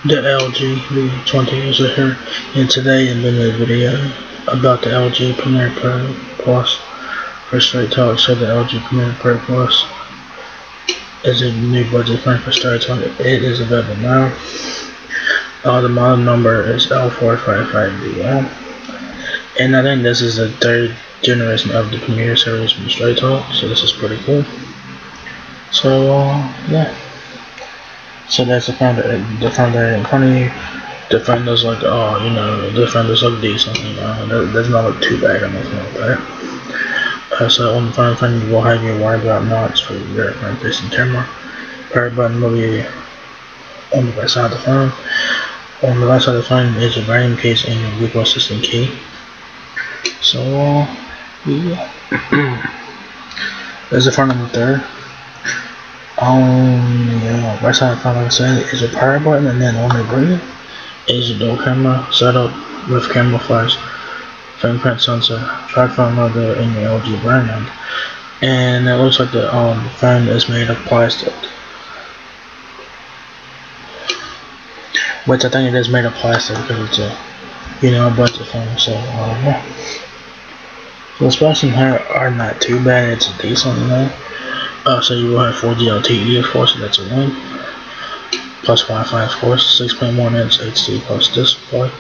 The LG V20 is here, and today I'm doing a video about the LG Premier Pro Plus. For straight talk, so the LG Premier Pro Plus is a new budget phone for straight talk. It is available now. The model number is L455DL, and I think this is the third generation of the Premier series from Straight Talk, so this is pretty cool. So yeah. So that's the phone that in front of you. The phone does look, the phone does look decent. Does not look too bad or anything like that. So on the front of you will have your wide out mounts for your front-facing camera. Power button will be on the right side of the phone. On the right side of the phone is your volume case and your Google Assistant key. So yeah, there's the front of the third. Right side of the phone, like I said, is a power button, and then on the right is a dual camera setup with camera flash, fingerprint sensor, tripod logo, and your LG brand. And it looks like the phone is made of plastic, which I think it is made of plastic because it's a budget phone. So yeah. So the specs in here are not too bad. It's decent, so you will have 4G LTE, of course, so that's a win. Plus Wi-Fi, of course, 6.1-inch HD plus display.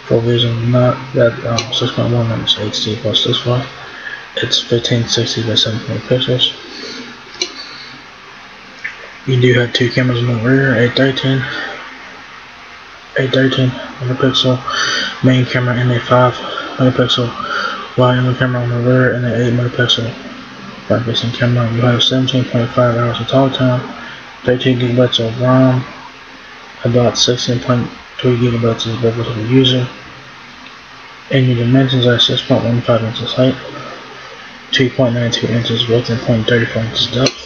Full vision, not that 6.1-inch HD plus display. It's 1560 by 720 pixels. You do have two cameras in the rear, 813 megapixel main camera and a 5 megapixel wide angle camera on the rear and an 8 megapixel front-facing camera. You have 17.5 hours of talk time, 13 gigabytes of RAM, about 16.3 gigabytes is available to the user, and your dimensions are 6.15 inches height, 2.92 inches width, and 0.34 inches depth.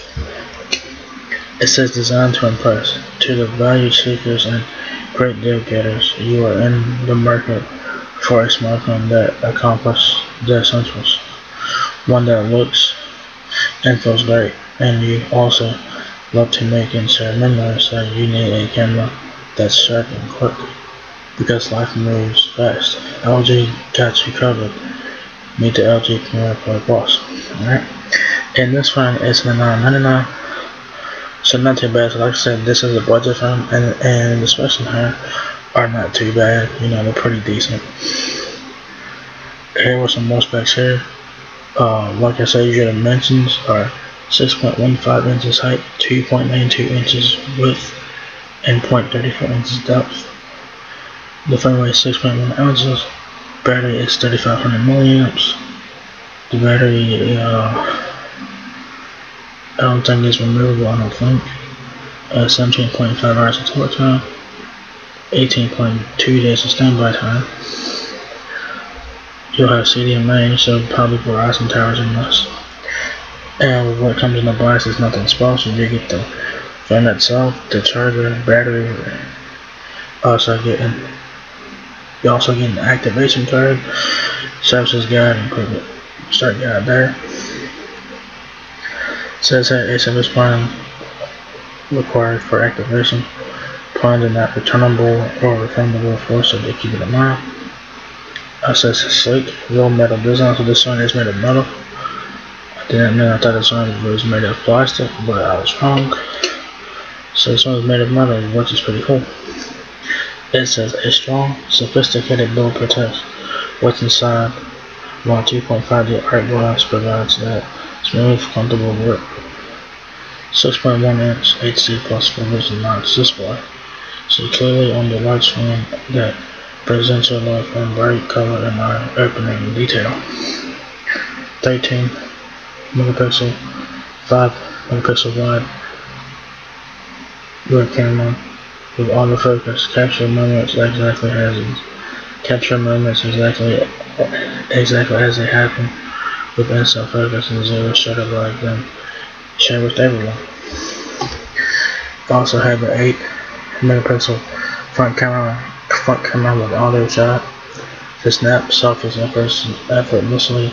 It says designed to impress. To the value seekers and great deal getters, you are in the market for a smartphone that accomplishes the essentials. One that looks and feels great, and you also love to make and share memories, so you need a camera that's sharp and quick because life moves fast. LG got you covered. Meet the LG Premier Pro Plus. Alright, and this phone is $999, so not too bad. So like I said, this is a budget phone, and the specs in here are not too bad. They're pretty decent. Here were some more specs here. Like I said, your dimensions are 6.15 inches height, 2.92 inches width, and 0.34 inches depth. The phone weighs 6.1 ounces. Battery is 3500 milliamps. The battery, I don't think it's removable. I don't think. 17.5 hours of talk time, 18.2 days of standby time. You'll have CDMA, so probably Verizon towers in this. And what comes in the box is nothing special. You get the phone itself, the charger, battery. You also get an activation card, services guide, and quick start guide there. It says that SMS plan required for activation. Plans are not returnable or refundable, of course, so they keep it in mind. Says it's sleek, real metal design, so this one is made of metal. I thought this one was made of plastic, but I was wrong. So this one is made of metal, which is pretty cool. It says a strong, sophisticated build protects what's inside, while 2.5D art glass provides that smooth, comfortable grip. 6.1-inch HD plus full vision mounts display, so clearly on the large screen that presents your life in bright color and eye-opening detail. 13 megapixel, 5 megapixel wide rear camera with autofocus. Capture moments exactly as they happen with instant focus and zero shutter like them. Share with everyone. Also have an 8 megapixel front camera with auto shot to snap selfies effortlessly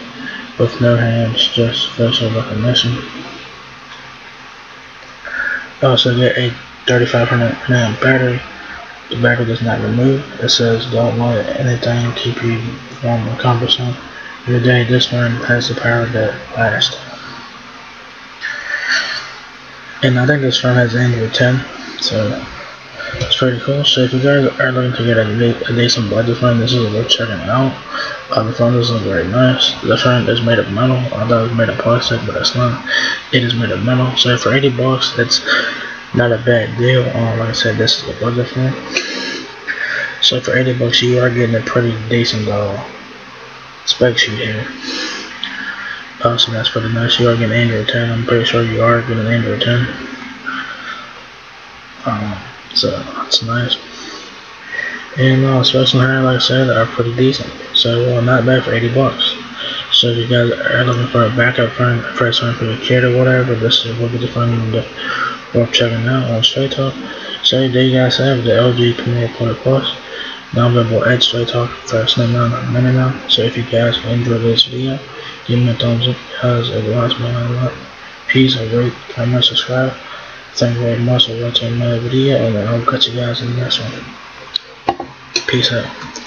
with no hands, just facial recognition. Also get a 3500 mAh battery The battery does not remove. It says don't let anything keep you from accomplishing your day. This phone has the power that lasts. And I think this phone has Android 10, so it's pretty cool. So if you guys are looking to get a decent budget phone, this is worth checking out. The phone doesn't look very nice. The phone is made of metal. I thought it was made of plastic, but it's not. It is made of metal. So for $80, that's not a bad deal. Like I said, this is a budget phone. So for $80, you are getting a pretty decent spec sheet here. So that's pretty nice. You are getting Android 10. I'm pretty sure you are getting Android 10. So that's nice. And specs on here, like I said, are pretty decent. So not bad for $80. So if you guys are looking for a backup phone, first phone for your kid or whatever, this will be the phone worth checking out on Straight Talk. So there you guys have the LG Premier Play Plus. Now available at Straight Talk for $99.99. So if you guys enjoyed this video, give me a thumbs up because it helps me out a lot. Peace, rate, comment, subscribe. Thank you very much for watching another video, and I'll catch you guys in the next one. Peace out.